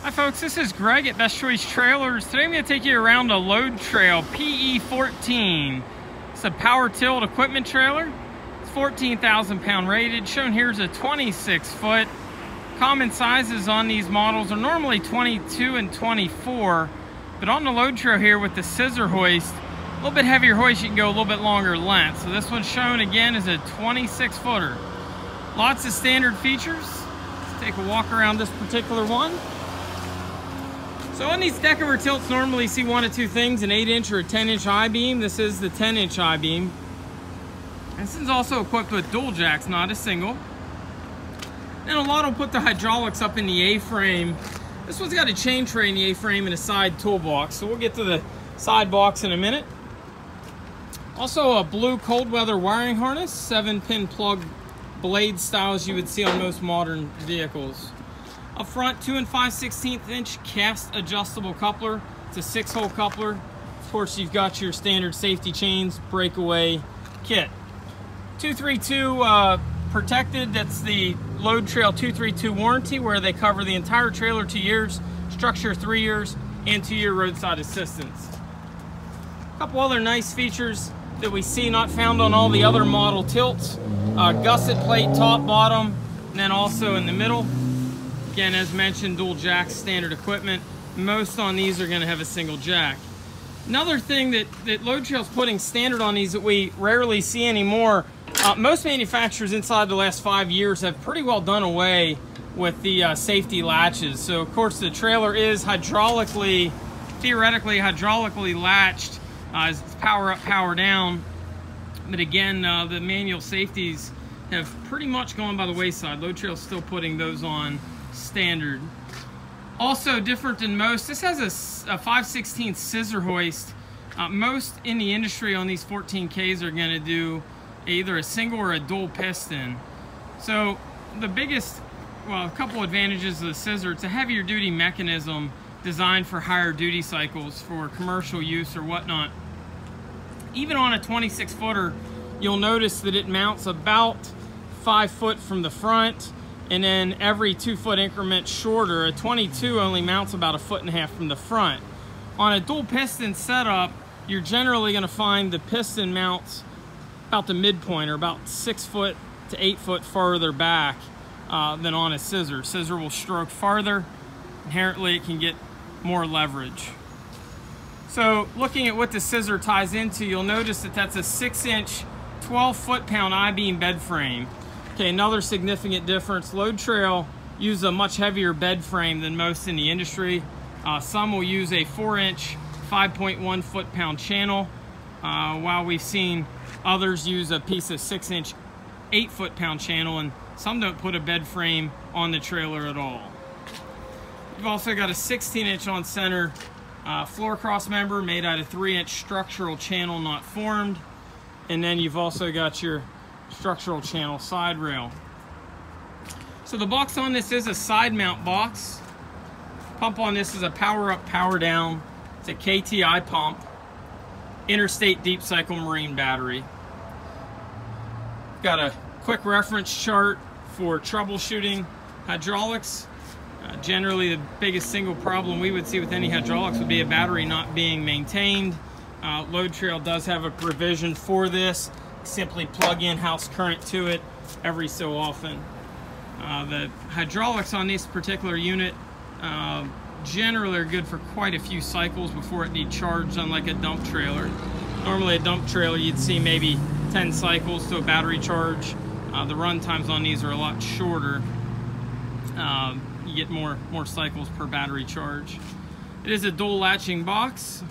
Hi folks, this is Greg at Best Choice Trailers. Today I'm going to take you around a load trail, PE0226072. It's a power tilled equipment trailer. It's 14,000 pound rated. Shown here is a 26 foot. Common sizes on these models are normally 22 and 24, but on the load trail here with the scissor hoist, a little bit heavier hoist, you can go a little bit longer length. So this one's shown again as a 26 footer. Lots of standard features. Let's take a walk around this particular one. So on these Deckover tilts, normally you see one of two things, an 8-inch or a 10-inch I-beam. This is the 10-inch I-beam. This is also equipped with dual jacks, not a single. And a lot will put the hydraulics up in the A-frame. This one's got a chain tray in the A-frame and a side toolbox. So we'll get to the side box in a minute. Also a blue cold weather wiring harness, 7-pin plug blade styles you would see on most modern vehicles. Up front, 2 5/16 inch cast adjustable coupler. It's a 6-hole coupler. Of course, you've got your standard safety chains, breakaway kit. 232 protected, that's the Load Trail 232 warranty, where they cover the entire trailer 2 years, structure 3 years, and 2-year roadside assistance. A couple other nice features that we see not found on all the other model tilts. Gusset plate top, bottom, and then also in the middle. Again, as mentioned, dual jacks, standard equipment. Most on these are going to have a single jack. Another thing that Load Trail's putting standard on these that we rarely see anymore, most manufacturers inside the last 5 years have pretty well done away with the safety latches. So of course the trailer is theoretically hydraulically latched as it's power up, power down. But again, the manual safeties have pretty much gone by the wayside. Load Trail's still putting those on standard. Also different than most, this has a 5/16 scissor hoist. Most in the industry on these 14Ks are going to do either a single or a dual piston. So the biggest, well, a couple advantages of the scissor, it's a heavier duty mechanism designed for higher duty cycles for commercial use or whatnot. Even on a 26 footer, you'll notice that it mounts about 5 foot from the front, and then every 2 foot increment shorter. A 22 only mounts about 1.5 feet from the front. On a dual piston setup, you're generally going to find the piston mounts about the midpoint, or about 6 foot to 8 foot farther back than on a scissor. Scissor will stroke farther. Inherently, it can get more leverage. So looking at what the scissor ties into, you'll notice that that's a 6-inch, 12 foot-pound I-beam bed frame. Okay, another significant difference, Load Trail uses a much heavier bed frame than most in the industry. Some will use a 4-inch, 5.1 foot-pound channel, while we've seen others use a piece of 6-inch, 8 foot-pound channel, and some don't put a bed frame on the trailer at all. You've also got a 16-inch on center floor cross member made out of 3-inch structural channel not formed, and then you've also got your structural channel side rail. So the box on this is a side mount box. Pump on this is a power up, power down. It's a KTI pump. Interstate deep cycle marine battery. Got a quick reference chart for troubleshooting hydraulics. Generally the biggest single problem we would see with any hydraulics would be a battery not being maintained. Load Trail does have a provision for this. Simply plug in house current to it every so often. The hydraulics on this particular unit generally are good for quite a few cycles before it needs charged, unlike a dump trailer. Normally a dump trailer you'd see maybe 10 cycles to a battery charge. The run times on these are a lot shorter. You get more cycles per battery charge. It is a dual latching box.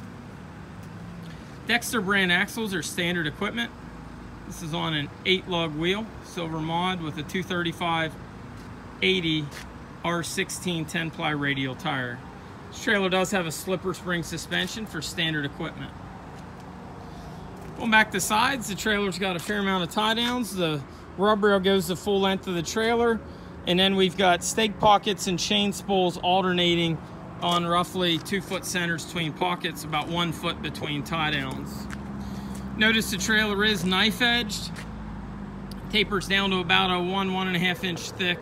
Dexter brand axles are standard equipment. This is on an 8-lug wheel, silver mod, with a 235/80 R16 10-ply radial tire. This trailer does have a slipper spring suspension for standard equipment. Going back to sides, the trailer's got a fair amount of tie downs. The rub rail goes the full length of the trailer, and then we've got stake pockets and chain spools alternating on roughly 2 foot centers between pockets, about 1 foot between tie downs. Notice the trailer is knife edged, tapers down to about a 1.5 inch thick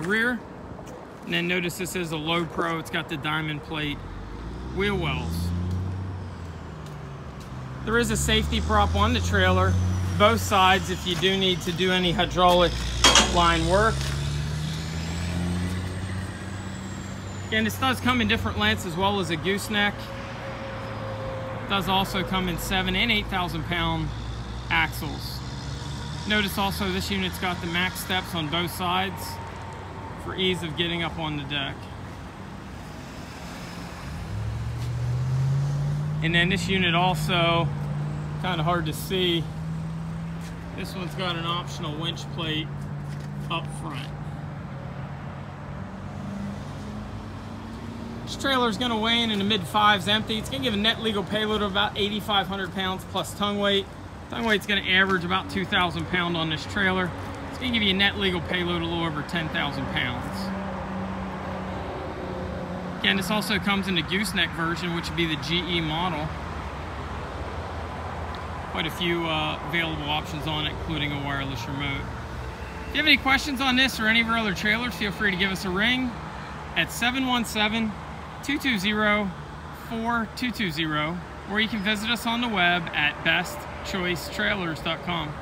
rear. And then notice this is a Low Pro. It's got the diamond plate wheel wells. There is a safety prop on the trailer, both sides, if you do need to do any hydraulic line work. Again, this does come in different lengths as well as a gooseneck. It does also come in 7,000 and 8,000 pound axles. Notice also this unit's got the max steps on both sides for ease of getting up on the deck. And then this unit also, kind of hard to see, this one's got an optional winch plate up front. This trailer is going to weigh in the mid-5s empty. It's going to give a net legal payload of about 8,500 pounds plus tongue weight. Tongue weight's going to average about 2,000 pounds on this trailer. It's going to give you a net legal payload a little over 10,000 pounds. Again, this also comes in the gooseneck version, which would be the GE model. Quite a few available options on it, including a wireless remote. If you have any questions on this or any of our other trailers, feel free to give us a ring at 717-220-4220, or you can visit us on the web at bestchoicetrailers.com.